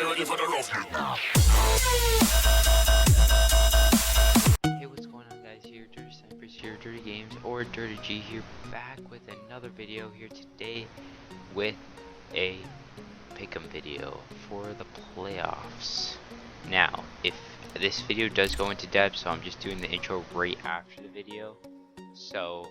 ready for the rough. Hey, what's going on, guys? Here, Dirty Snipers here, Dirty Games, or Dirty G here, back with another video here today with a pick'em video for the playoffs. Now, if this video does go into depth, so I'm just doing the intro right after the video, so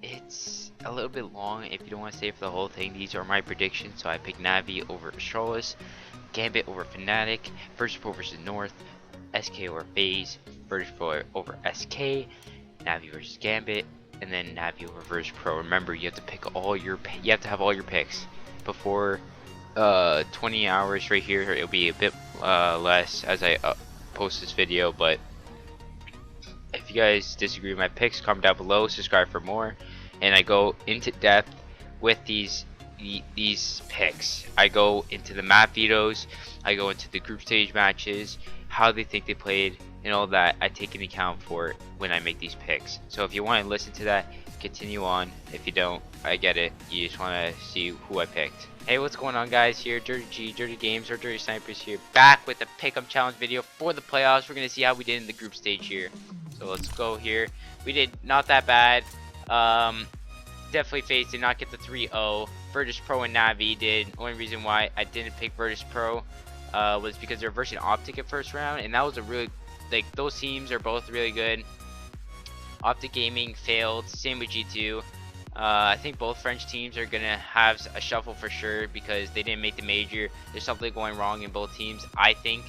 it's a little bit long. If you don't want to stay for the whole thing, these are my predictions. So I picked NaVi over Astralis, Gambit over Fnatic, Virtus Pro versus North, SK over FaZe, Virtus Pro over SK, NaVi versus Gambit, and then NaVi over Virtus Pro. Remember, you have to pick all your have all your picks before 20 hours right here. It'll be a bit less as I post this video, but if you guys disagree with my picks, comment down below, subscribe for more. And I go into depth with these picks. I go into the map vetoes, I go into the group stage matches, how they think they played, and all that I take into account for when I make these picks. So if you want to listen to that, continue on. If you don't, I get it. You just want to see who I picked. Hey, what's going on, guys? Here, Dirty G, Dirty Games, or Dirty Snipers here, back with a pick'em challenge video for the playoffs. We're gonna see how we did in the group stage here. So let's go here. We did not that bad. Definitely FaZe did not get the 3-0. Virtus Pro and NaVi did. Only reason why I didn't pick Virtus Pro was because they're versing Optic at first round, and that was a really, like, those teams are both really good. Optic Gaming failed, same with G2. I think both French teams are gonna have a shuffle for sure because they didn't make the major. There's something going wrong in both teams, I think.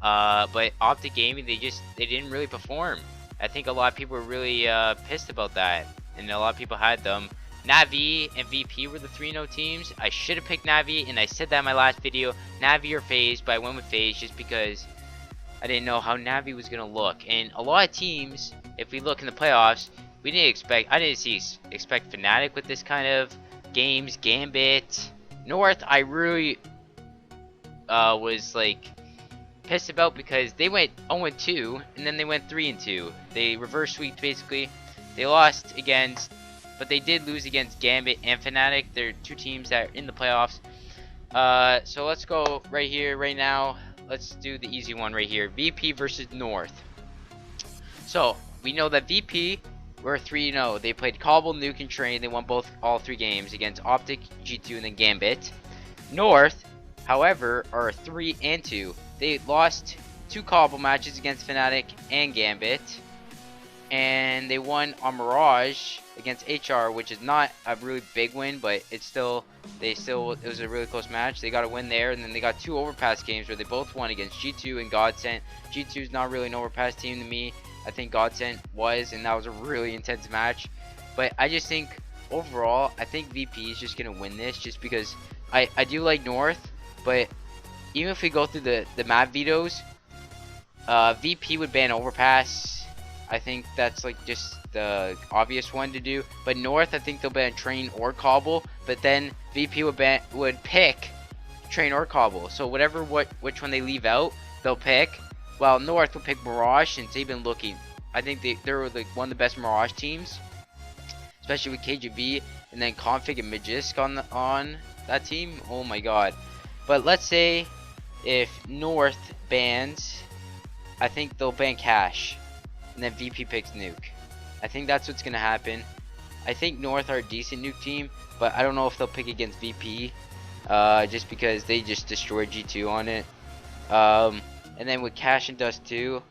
But Optic Gaming, they didn't really perform. I think a lot of people were really pissed about that, and a lot of people had them. NaVi and VP were the 3-0 teams. I should have picked NaVi, and I said that in my last video, NaVi or FaZe, but I went with FaZe just because I didn't know how NaVi was gonna look. And a lot of teams, if we look in the playoffs, I didn't expect Fnatic with this kind of games. Gambit, North, I really was like pissed about because they went 0-2 and then they went 3-2. They reverse sweeped basically. They lost against, but they did lose against Gambit and Fnatic. They're two teams that are in the playoffs. So let's go right here, right now. Let's do the easy one right here. VP versus North. So we know that VP were 3-0. They played Cobble, Nuke, and Train. They won all three games against Optic, G2, and then Gambit. North, however, are 3-2. They lost 2 Cobble matches against Fnatic and Gambit, and they won on Mirage against HR, which is not a really big win, but it was a really close match. They got a win there, and then they got 2 overpass games where they both won against G2 and Godsent. G2 is not really an overpass team to me. I think Godsent was, and that was a really intense match. But I just think overall, I think VP is just gonna win this, just because I do like North, but even if we go through the map vetoes, VP would ban overpass. I think that's like just the obvious one to do. But North, I think they'll ban Train or Cobble, but then VP would pick Train or Cobble. So which one they leave out, they'll pick. While North will pick Mirage, since they've been looking. I think they're like one of the best Mirage teams, especially with KGB and then Config and Magisk on that team. Oh my god! But let's say if North bans, I think they'll ban Cash, and then VP picks Nuke. I think that's what's gonna happen. I think North are a decent Nuke team, but I don't know if they'll pick against VP, just because they just destroyed G2 on it. And then with Cash and Dust 2,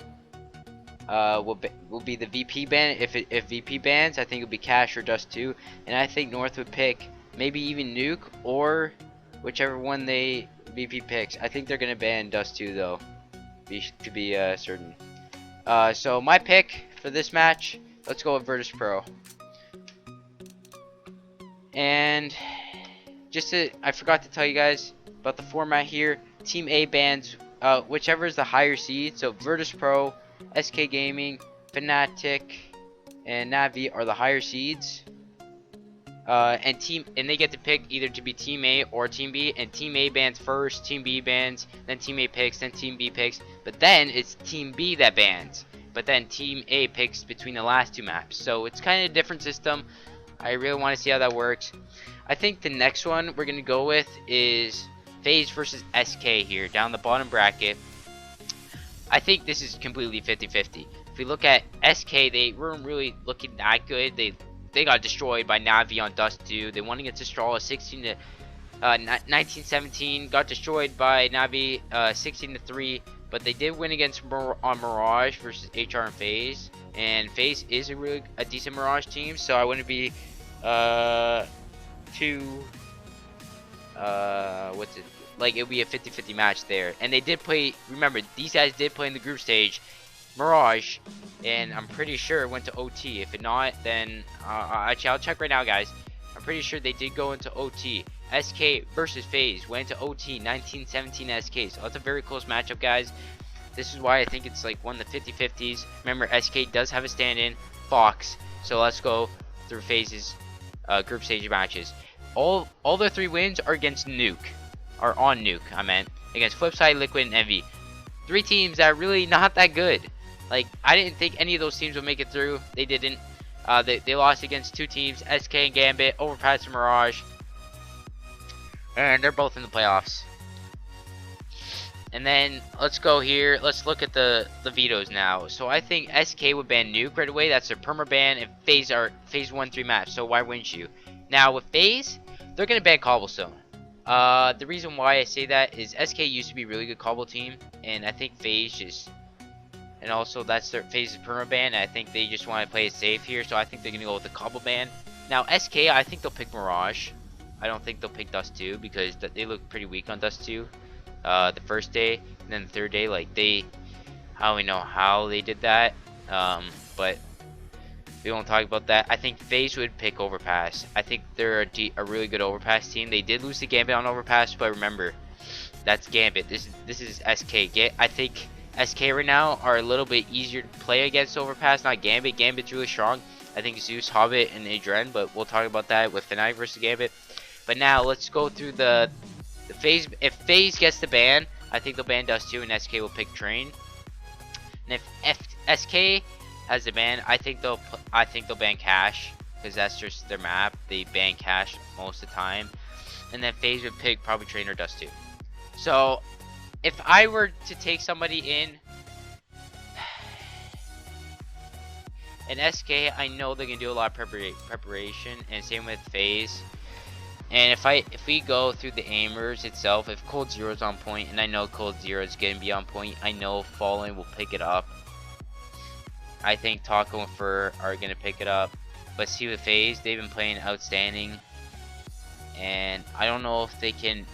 will be the VP ban. If VP bans, I think it'll be Cash or Dust 2, and I think North would pick maybe even Nuke or whichever one VP picks. I think they're gonna ban Dust 2 though, to be certain. So my pick for this match, let's go with Virtus Pro. And I forgot to tell you guys about the format here. Team A bans whichever is the higher seed. So Virtus Pro, SK Gaming, Fnatic, and NaVi are the higher seeds. And they get to pick either to be Team A or Team B. And Team A bans first, Team B bans, then Team A picks, then Team B picks. But then it's Team B that bans. But then Team A picks between the last 2 maps. So it's kind of a different system. I really want to see how that works. I think the next one we're going to go with is FaZe versus SK here down the bottom bracket. I think this is completely 50-50. If we look at SK, they weren't really looking that good. They got destroyed by NaVi on Dust 2. They won against Astralis 19-17. Got destroyed by NaVi 16-3. But they did win against on Mirage versus HR and FaZe. And FaZe is a decent Mirage team, so I wouldn't be too like it would be a 50-50 match there. And they did play, remember, these guys did play in the group stage, Mirage, and I'm pretty sure it went to OT. If it not, then actually I'll check right now, guys. I'm pretty sure they did go into OT. SK versus FaZe went into OT, 19-17 SK. So that's a very close matchup, guys. This is why I think it's like one of the 50-50s. Remember, SK does have a stand-in, Fox. So let's go through FaZe's group stage matches. All their 3 wins are against Nuke. Or on Nuke, I meant. Against Flipside, Liquid, and NaVi. 3 teams that are really not that good. Like, I didn't think any of those teams would make it through. They didn't. They lost against 2 teams, SK and Gambit, Overpass and Mirage. And they're both in the playoffs. And then, let's go here. Let's look at the vetoes now. So I think SK would ban Nuke right away. That's their perma ban. And FaZe 1-3 match. So why wouldn't you? Now, with FaZe, they're going to ban Cobblestone. The reason why I say that is SK used to be a really good Cobble team, and I think FaZe just, and also that's their FaZe's perma ban, and I think they just want to play it safe here, so I think they're gonna go with the Cobble ban. Now SK, I think they'll pick Mirage. I don't think they'll pick Dust 2 because they look pretty weak on Dust 2. The first day, and then the third day, like I don't really know how they did that, but we won't talk about that. I think FaZe would pick Overpass. I think they're a really good Overpass team. They did lose to Gambit on Overpass, but remember, that's Gambit. This is SK. I think SK right now are a little bit easier to play against Overpass, not Gambit. Gambit's really strong. I think Zeus, Hobbit, and Adren, but we'll talk about that with Fnatic versus Gambit. But now let's go through the FaZe. If FaZe gets the ban, I think they'll ban Dust 2 and SK will pick Train. And if SK has the ban, I think they'll ban Cash because that's just their map. They ban Cash most of the time, and then FaZe would pick probably Train or Dust 2. So if I were to take somebody in SK, I know they're gonna do a lot of preparation, and same with FaZe. And if we go through the aimers itself, if Cold Zero's on point, and I know Cold Zero is gonna be on point, I know Fallen will pick it up. I think Taco and Fur are going to pick it up. But see with FaZe, they've been playing outstanding. And I don't know if they can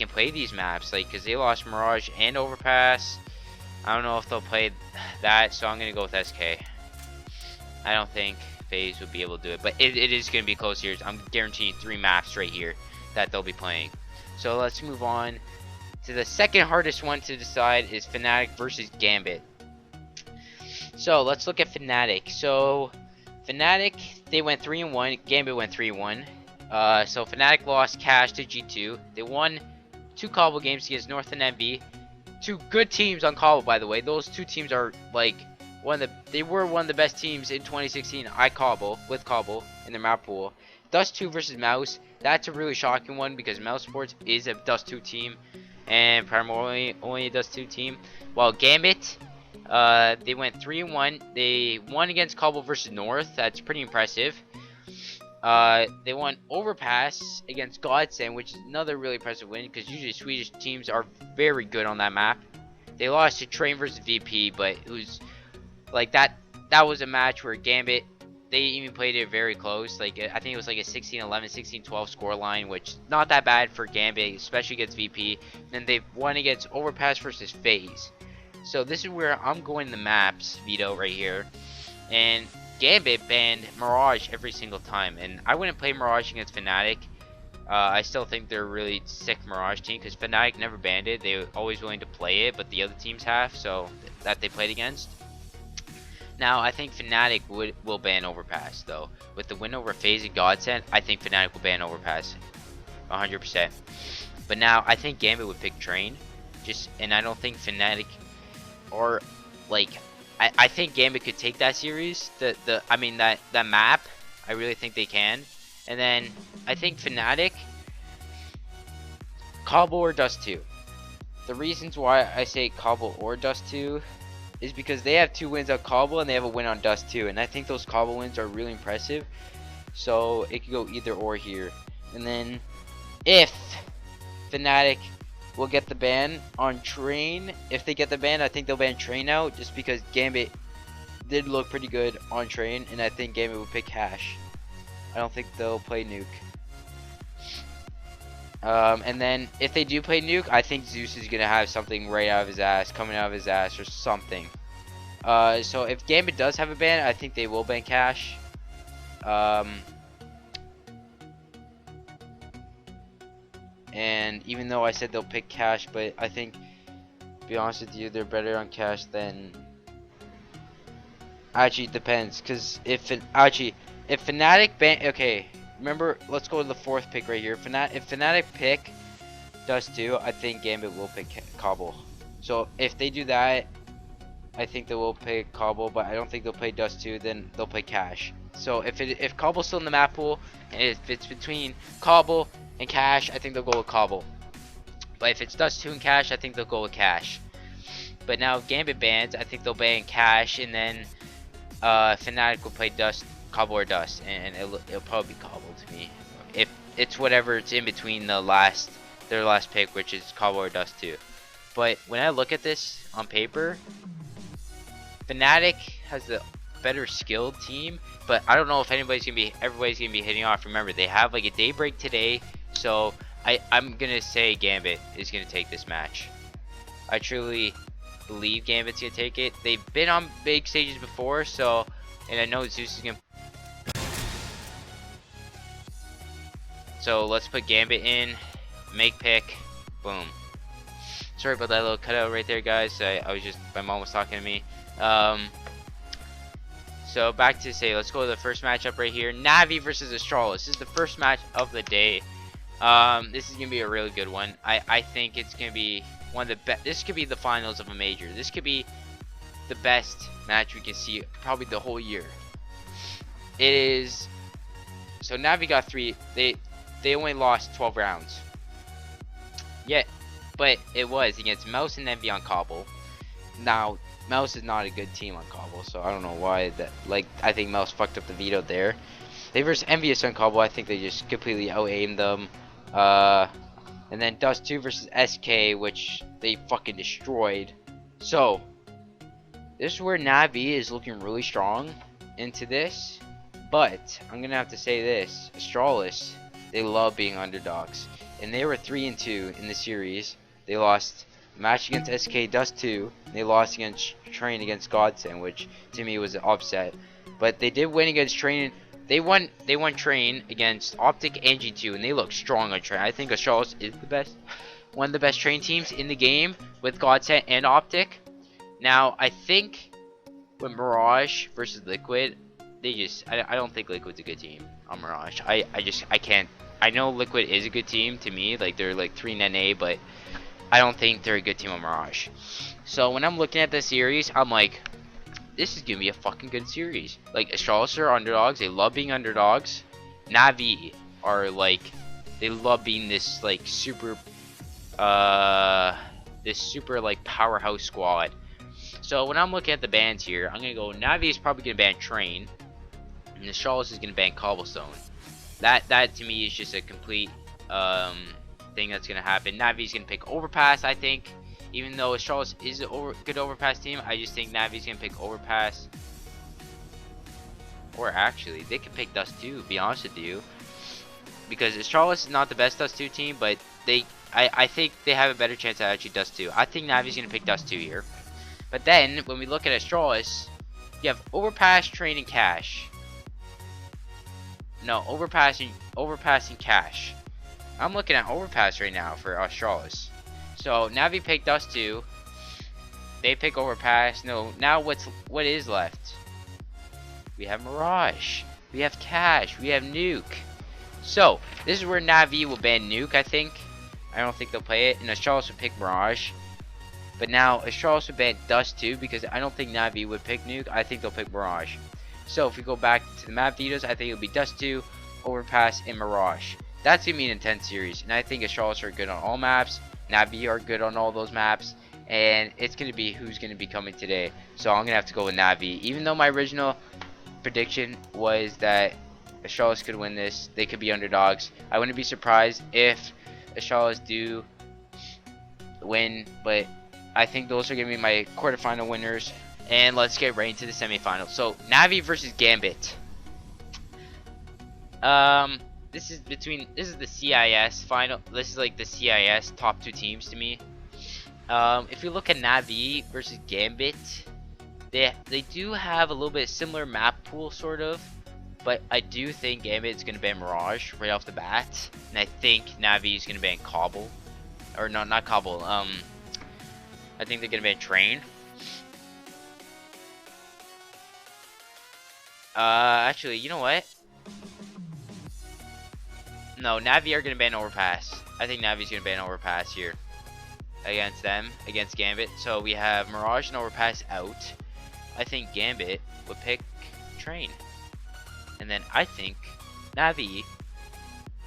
play these maps. Like, because they lost Mirage and Overpass. I don't know if they'll play that. So I'm going to go with SK. I don't think FaZe would be able to do it. But it is going to be close here. I'm guaranteeing 3 maps right here that they'll be playing. So let's move on to the second hardest one to decide is Fnatic versus Gambit. So let's look at Fnatic. So Fnatic, they went 3-1. Gambit went 3-1. So Fnatic lost Cash to G2. They won 2 Cobble games against North and NaVi. 2 good teams on Cobble, by the way. Those 2 teams are like they were one of the best teams in 2016. With Cobble in their map pool. Dust 2 versus Mouse. That's a really shocking one because Mouse Sports is a Dust 2 team and primarily only a Dust 2 team. While Gambit, they went 3-1. They won against Cobble versus North. That's pretty impressive. They won Overpass against Godsend, which is another really impressive win because usually Swedish teams are very good on that map. They lost to Train versus VP, but it was like that was a match where Gambit, they even played it very close. Like I think it was like a 16-11, 16-12 scoreline, which is not that bad for Gambit, especially against VP. And then they won against Overpass versus FaZe. So this is where I'm going the maps veto right here. And Gambit banned Mirage every single time, and I wouldn't play Mirage against Fnatic. I still think they're a really sick Mirage team because Fnatic never banned it. They were always willing to play it, but the other teams have, so that they played against. Now I think Fnatic will ban Overpass though. With the win over FaZe and Godsend, I think Fnatic will ban Overpass 100%. But now I think Gambit would pick Train, and I don't think Fnatic, or like I think Gambit could take that series. That map. I really think they can. And then I think Fnatic, Cobble or Dust 2. The reasons why I say Cobble or Dust 2 is because they have 2 wins on Cobble and they have a win on Dust 2, and I think those Cobble wins are really impressive. So it could go either or here. And then if Fnatic will get the ban on Train, if they get the ban, I think they'll ban Train out, just because Gambit did look pretty good on Train, and I think Gambit will pick Cash. I don't think they'll play Nuke. And then if they do play Nuke, I think Zeus is gonna have something right out of his ass, coming out of his ass or something. So if Gambit does have a ban, I think they will ban Cash. And even though I said they'll pick Cash, but I think, to be honest with you, they're better on Cash than. Actually, it depends, because if Fnatic ban, okay, remember, let's go to the 4th pick right here. If Fnatic pick Dust 2, I think Gambit will pick Cobble. So if they do that, I think they will pick Cobble, but I don't think they'll play Dust 2. Then they'll play Cash. So if Cobble's still in the map pool, and if it's between Cobble and Cash, I think they'll go with Cobble. But if it's Dust 2 and Cash, I think they'll go with Cash. But now if Gambit bans, I think they'll ban Cash, and then Fnatic will play Dust, Cobble or Dust, and it'll probably be Cobble to me. If it's whatever it's in between their last pick, which is Cobble or Dust 2. But when I look at this on paper, Fnatic has the better skilled team, but I don't know if everybody's gonna be hitting off. Remember, they have like a daybreak today, so I'm gonna say Gambit is gonna take this match. I truly believe Gambit's gonna take it. They've been on big stages before, so, and I know Zeus is gonna. So let's put Gambit in, make pick, boom. Sorry about that little cutout right there, guys. My mom was talking to me. So back to say, let's go to the first matchup right here. NaVi versus Astralis. This is the first match of the day. This is gonna be a really good one. I think it's gonna be one of the best. This could be the finals of a major. This could be the best match we can see probably the whole year. It is. So NaVi got 3. They only lost 12 rounds. Yeah, but it was against Mouse and NaVi on Cobble. Now Mouse is not a good team on Cobble, so I don't know why that. Like, I think Mouse fucked up the veto there. They versus Envious on Cobble. I think they just completely out-aimed them. And then Dust 2 versus SK, which they fucking destroyed. So this is where NaVi is looking really strong into this. But I'm gonna have to say this: Astralis, they love being underdogs, and they were 3-2 in the series. They lost a match against SK Dust 2. They lost against Train against Godsend, which to me was an upset. But they did win against Train. They won Train against Optic and G2, and they look strong on Train. I think Astralis is the best, one of the best Train teams in the game with Godsend and Optic. Now I think with Mirage versus Liquid, I don't think Liquid's a good team on Mirage. I can't. I know Liquid is a good team to me, like they're like 3 net A, but I don't think they're a good team on Mirage. So when I'm looking at the series, I'm like, this is gonna be a fucking good series. Like, Astralis are underdogs. They love being underdogs. NaVi are like, they love being this like super like powerhouse squad. So when I'm looking at the bans here, I'm gonna go NaVi is probably gonna ban Train, and Astralis is gonna ban Cobblestone. That to me is just a complete thing that's gonna happen. NaVi's gonna pick Overpass, I think. Even though Astralis is a good Overpass team, I just think NaVi's gonna pick Overpass. Or actually, they could pick Dust 2, to be honest with you. Because Astralis is not the best Dust 2 team, but I think they have a better chance at actually Dust 2. I think NaVi's gonna pick Dust 2 here. But then, when we look at Astralis, you have Overpass, Train, and Cash. No, Overpass and Cash. I'm looking at Overpass right now for Astralis. So NaVi picked Dust 2. They pick Overpass. No, now what is left? We have Mirage. We have Cash. We have Nuke. So this is where NaVi will ban Nuke, I think. I don't think they'll play it. And Astralis would pick Mirage. But now Astralis would ban Dust 2 because I don't think NaVi would pick Nuke. I think they'll pick Mirage. So if we go back to the map vetoes, I think it'll be Dust 2, Overpass, and Mirage. that's gonna be an intense series, and I think Astralis are good on all maps. NaVi are good on all those maps, and it's gonna be who's gonna be coming today. So I'm gonna have to go with NaVi, even though my original prediction was that Astralis could win this. They could be underdogs. I wouldn't be surprised if Astralis do win, but I think those are gonna be my quarterfinal winners. And let's get right into the semifinals. So NaVi versus Gambit. This is the CIS final. This is like the CIS top 2 teams to me. If you look at NaVi versus Gambit, they do have a little bit similar map pool sort of, but I do think Gambit is gonna ban Mirage right off the bat, and I think NaVi is gonna ban Cobble, or no, not Cobble. I think they're gonna ban Train. Actually, you know what? No, NaVi are gonna ban Overpass. I think NaVi's gonna ban Overpass here against them, against Gambit. So we have Mirage and Overpass out. I think Gambit would pick Train, and then I think NaVi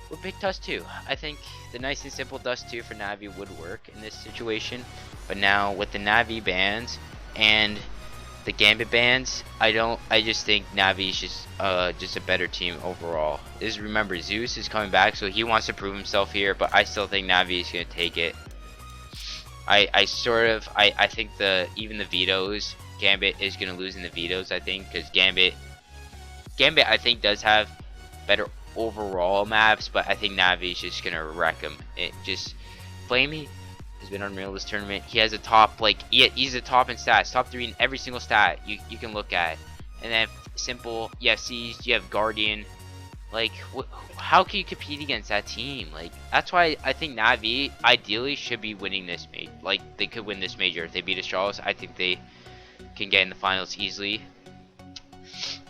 would pick Dust 2. I think the nice and simple Dust 2 for NaVi would work in this situation. But now with the NaVi bans and the Gambit bans, I just think NaVi is just a better team overall. Remember, Zeus is coming back, so he wants to prove himself here, but I still think NaVi is gonna take it. I think even the vetoes, Gambit is gonna lose in the vetoes, I think, because Gambit I think does have better overall maps, but I think NaVi is just gonna wreck him. Flamey has been unreal this tournament. He has a top, he's a top in stats, top 3 in every single stat you can look at. And then simple, you have Siege, you have Guardian. Like, how can you compete against that team? Like, that's why I think NaVi ideally should be winning this major. Like, they could win this major if they beat Astralis. I think they can get in the finals easily.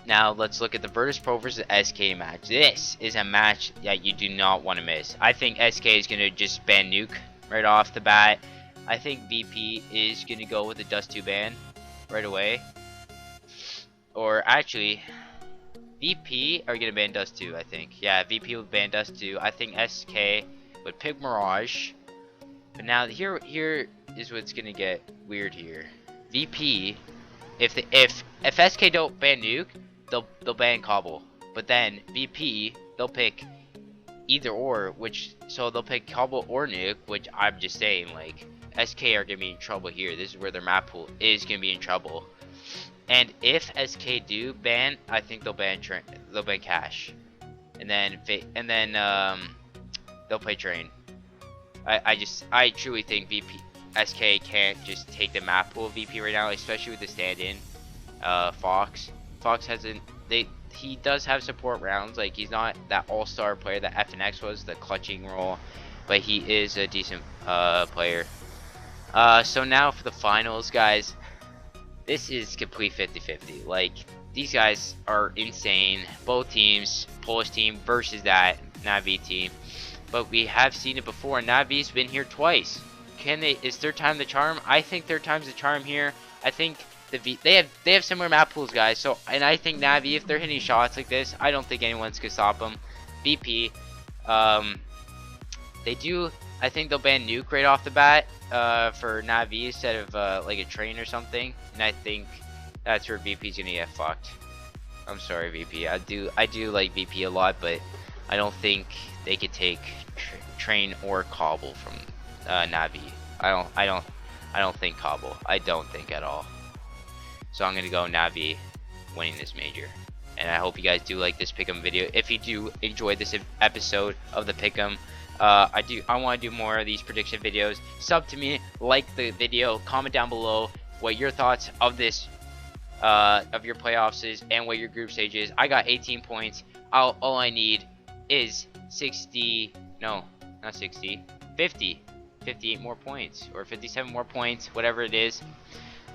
Now let's look at the Virtus Pro versus SK match. This is a match that you do not want to miss. I think SK is gonna just ban Nuke right off the bat. I think VP is gonna go with the Dust 2 ban right away. Or actually, VP are gonna ban Dust 2, I think. Yeah, VP would ban Dust 2. I think SK would pick Mirage. But now here is what's gonna get weird here. VP, if SK don't ban Nuke, they'll ban Cobble. But then VP, they'll pick either or, so they'll pick Cobble or Nuke, which I'm just saying, like, SK are gonna be in trouble here. This is where their map pool is gonna be in trouble. And if SK do ban, I think they'll ban Cash, and then they'll play Train. I truly think SK can't just take the map pool of VP right now, especially with the stand-in Fox. Fox he does have support rounds. Like, he's not that all-star player that FNX was, the clutching role, but he is a decent player. So now for the finals, guys. This is complete 50-50. Like, these guys are insane. Both teams, Polish team versus that NaVi team. But we have seen it before. NaVi's been here twice. Is third time the charm? I think third time's the charm here. I think they have similar map pools, guys. So, and I think NaVi, if they're hitting shots like this, I don't think anyone's gonna stop them. VP, they do. I think they'll ban Nuke right off the bat for NaVi instead of like a Train or something. And I think that's where VP's gonna get fucked. I'm sorry, VP. I do like VP a lot, but I don't think they could take Train or Cobble from NaVi. I don't think Cobble. I don't think at all. So I'm gonna go NaVi winning this major. And I hope you guys do like this pick'em video. If you do enjoy this episode of the pick'em, I want to do more of these prediction videos. Sub to me, like the video, comment down below what your thoughts of this of your playoffs is and what your group stage is. I got 18 points. All I need is 58 more points, or 57 more points, whatever it is.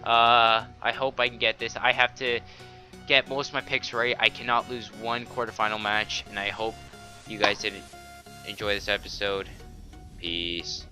I hope I can get this. I have to get most of my picks right. I cannot lose one quarterfinal match, and I hope you guys did enjoy this episode. Peace.